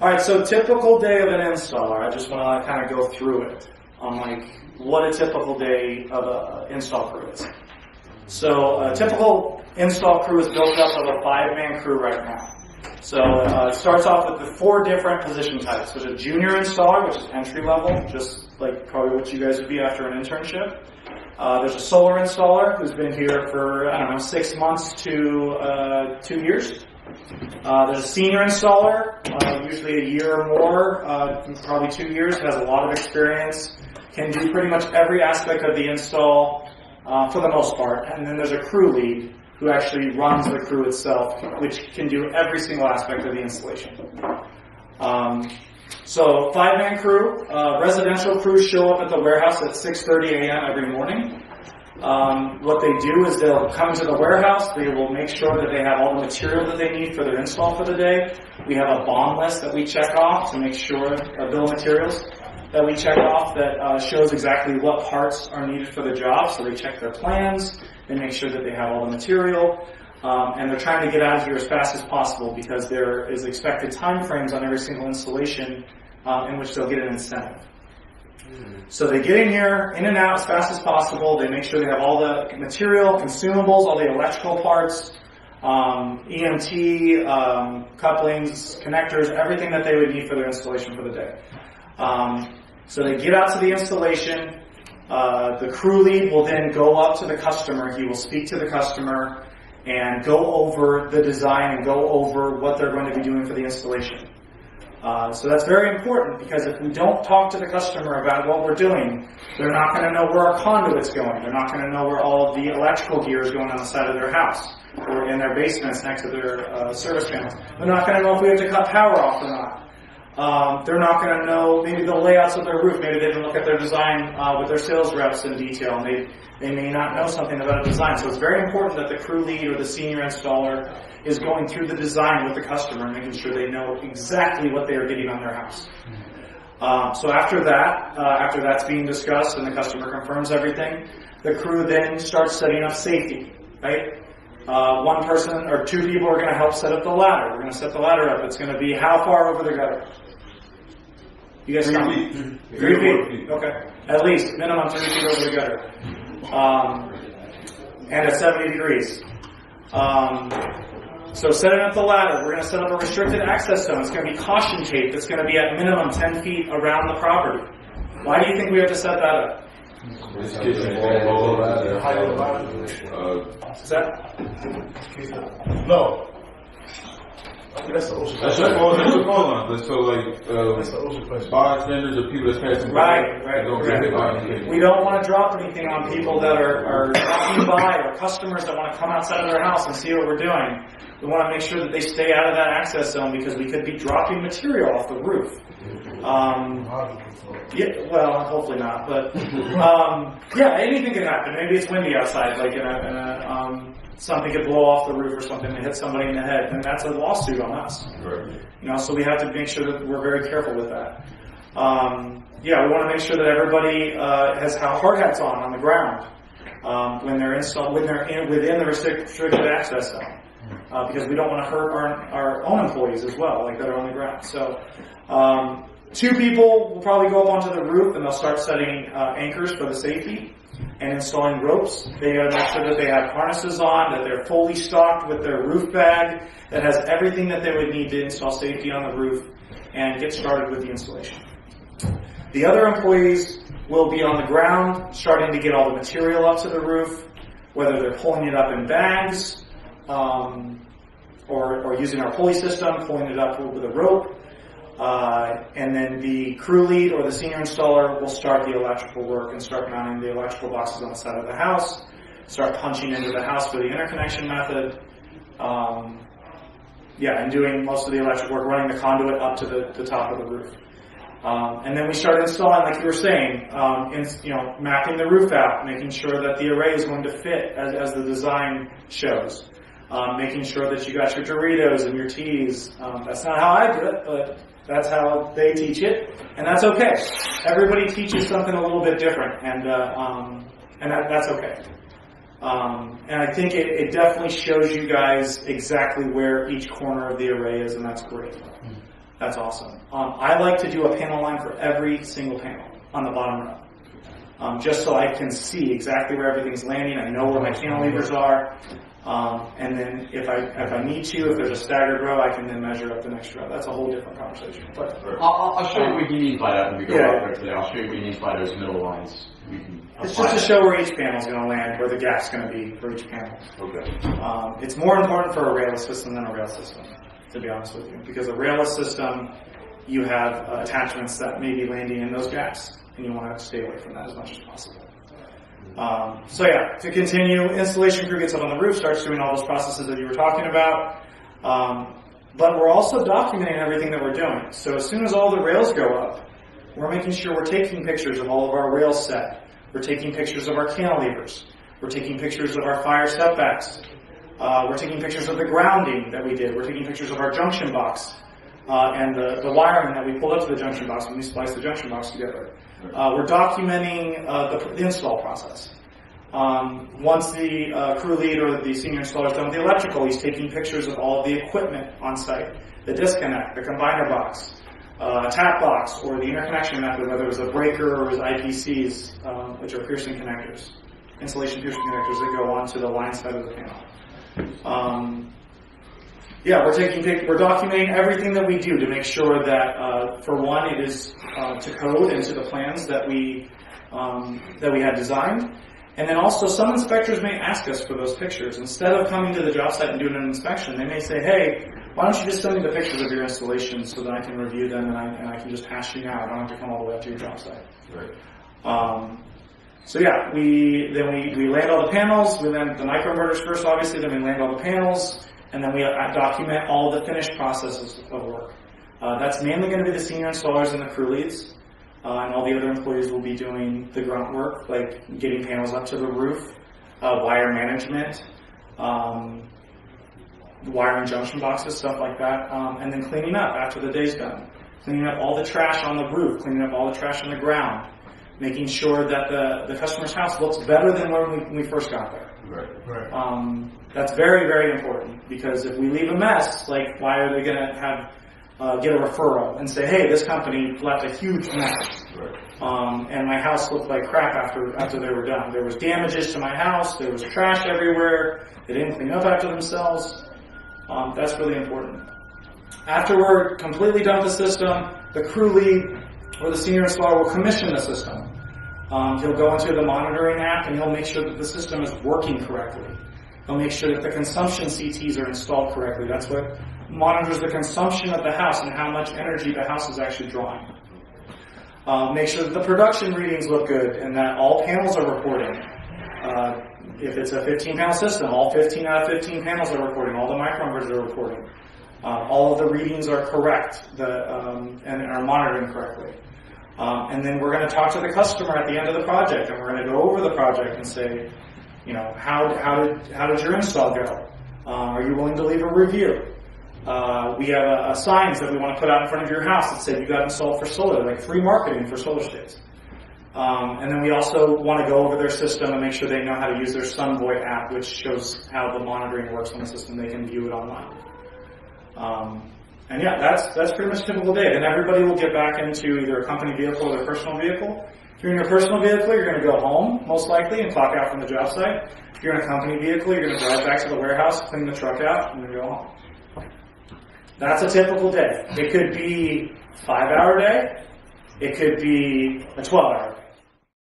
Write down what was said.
Alright, so typical day of an installer. I just want to kind of go through it on like what a typical day of an install crew is. So a typical install crew is built up of a 5-man crew right now. So it starts off with the 4 different position types. There's a junior installer, which is entry level, just like probably what you guys would be after an internship. There's a solar installer who's been here for, 6 months to 2 years. There's a senior installer, usually a year or more, probably 2 years, has a lot of experience, can do pretty much every aspect of the install for the most part. And then there's a crew lead who actually runs the crew itself, which can do every single aspect of the installation. So 5-man crew, residential crews show up at the warehouse at 6:30 a.m. every morning. What they do is they'll come to the warehouse, they will make sure that they have all the material that they need for their install for the day. We have a BOM list that we check off to make sure, a bill of materials that we check off that shows exactly what parts are needed for the job. So they check their plans, they make sure that they have all the material, and they're trying to get out of here as fast as possible because there is expected time frames on every single installation in which they'll get an incentive. So they get in here, in and out as fast as possible. They make sure they have all the material, consumables, all the electrical parts, EMT, couplings, connectors, everything that they would need for their installation for the day. So they get out to the installation. The crew lead will then go up to the customer. He will speak to the customer and go over the design and go over what they're going to be doing for the installation. So that's very important because if we don't talk to the customer about what we're doing, they're not going to know where our conduit's going. They're not going to know where all of the electrical gear is going on the side of their house or in their basements next to their service panels. They're not going to know if we have to cut power off or not. They're not going to know maybe the layouts of their roof. Maybe they didn't look at their design with their sales reps in detail. And they may not know something about a design. So it's very important that the crew lead or the senior installer is going through the design with the customer and making sure they know exactly what they are getting on their house. So after that's being discussed and the customer confirms everything, the crew then starts setting up safety, right? One person or 2 people are going to help set up the ladder. We're going to set the ladder up. It's going to be how far over the gutter? You guys 3 count? feet. 3 feet. Okay. At least minimum 3 feet over the gutter. And at 70 degrees. So setting up the ladder, we're going to set up a restricted access zone. It's going to be caution tape. It's going to be at minimum 10 feet around the property. Why do you think we have to set that up? This kitchen wall, Is that? No. That's the ocean. that's the phone line. So like, That's the ocean question. bystanders or people that's passing by. Right, Don't get hit by anything. We don't want to drop anything on people that are walking by or customers that want to come outside of their house and see what we're doing. We want to make sure that they stay out of that access zone because we could be dropping material off the roof. Yeah, well, hopefully not, but yeah, anything can happen. Maybe it's windy outside, like something could blow off the roof or something and hit somebody in the head, and that's a lawsuit on us. Right. So we have to make sure that we're very careful with that. Yeah, we want to make sure that everybody has hard hats on the ground when they're installed, within the restricted access zone. Because we don't want to hurt our own employees as well, like that are on the ground. So 2 people will probably go up onto the roof and they'll start setting anchors for the safety and installing ropes. They got to make sure that they have harnesses on, that they're fully stocked with their roof bag that has everything that they would need to install safety on the roof and get started with the installation. The other employees will be on the ground starting to get all the material up to the roof, whether they're pulling it up in bags, or using our pulley system, pulling it up with a rope. And then the crew lead or the senior installer will start the electrical work and start mounting the electrical boxes on the side of the house, start punching into the house for the interconnection method, and doing most of the electrical work, running the conduit up to the top of the roof. And then we start installing, like you were saying, mapping the roof out, making sure that the array is going to fit as the design shows. Making sure that you got your Doritos and your teas. That's not how I do it, but that's how they teach it, and that's okay. Everybody teaches something a little bit different, and that's okay. And I think it definitely shows you guys exactly where each corner of the array is, and that's great. That's awesome. I like to do a panel line for every single panel on the bottom row, just so I can see exactly where everything's landing. I know where my cantilevers are, and then if I need to, if there's a staggered row, I can then measure up the next row. That's a whole different conversation. But I'll show you what he means by that when we go Yeah. out there today. I'll show you what he means by those middle lines. We can it's apply just to that. show where each panel's going to land, where the gap's going to be for each panel. Okay. It's more important for a railless system than a rail system, to be honest with you, because a railless system, you have attachments that may be landing in those gaps, and you want to stay away from that as much as possible. So yeah, to continue, installation crew gets up on the roof, starts doing all those processes that you were talking about, but we're also documenting everything that we're doing. So as soon as all the rails go up, we're making sure we're taking pictures of all of our rails set. We're taking pictures of our cantilevers. We're taking pictures of our fire setbacks. We're taking pictures of the grounding that we did. We're taking pictures of our junction box and the wiring that we pulled up to the junction box when we spliced the junction box together. We're documenting the install process. Once the crew lead or the senior installer is done with the electrical, he's taking pictures of all of the equipment on site, the disconnect, the combiner box, tap box, or the interconnection method, whether it was a breaker or it was IPCs, which are piercing connectors, insulation piercing connectors that go onto the line side of the panel. Yeah, we're documenting everything that we do to make sure that, for one, it is to code and to the plans that we had designed. And then also, some inspectors may ask us for those pictures. Instead of coming to the job site and doing an inspection, they may say, hey, why don't you just send me the pictures of your installation so that I can review them and I can just hash you out. I don't have to come all the way up to your job site. Right. So yeah, we land all the panels. We land the microinverters first, obviously. Then we land all the panels, and then we document all the finished processes of work. That's mainly going to be the senior installers and the crew leads. And all the other employees will be doing the grunt work, like getting panels up to the roof, wire management, wiring junction boxes, stuff like that, and then cleaning up after the day's done. Cleaning up all the trash on the roof, cleaning up all the trash on the ground, making sure that the customer's house looks better than when we first got there. Right. Right. That's very, very important, because if we leave a mess, like, why are they going to have get a referral and say, hey, this company left a huge mess, Right. and my house looked like crap after they were done. There was damages to my house. There was trash everywhere. They didn't clean up after themselves. That's really important. After we're completely done with the system, the crew lead or the senior installer will commission the system. He'll go into the monitoring app and he'll make sure that the system is working correctly. He'll make sure that the consumption CTs are installed correctly. That's what monitors the consumption of the house and how much energy the house is actually drawing. Make sure that the production readings look good and that all panels are reporting. If it's a 15-panel system, all 15 out of 15 panels are reporting. All the microinverters are reporting. All of the readings are correct and are monitoring correctly. And then we're going to talk to the customer at the end of the project, and we're going to go over the project and say, you know, how did your install go? Are you willing to leave a review? We have signs that we want to put out in front of your house that say you got installed for solar, like free marketing for solar states. And then we also want to go over their system and make sure they know how to use their Sunvoy app, which shows how the monitoring works on the system. They can view it online. And yeah, that's pretty much a typical day. Then everybody will get back into either a company vehicle or their personal vehicle. If you're in your personal vehicle, you're going to go home, most likely, and clock out from the job site. If you're in a company vehicle, you're going to drive back to the warehouse, clean the truck out, and then go home. That's a typical day. It could be a 5-hour day. It could be a 12-hour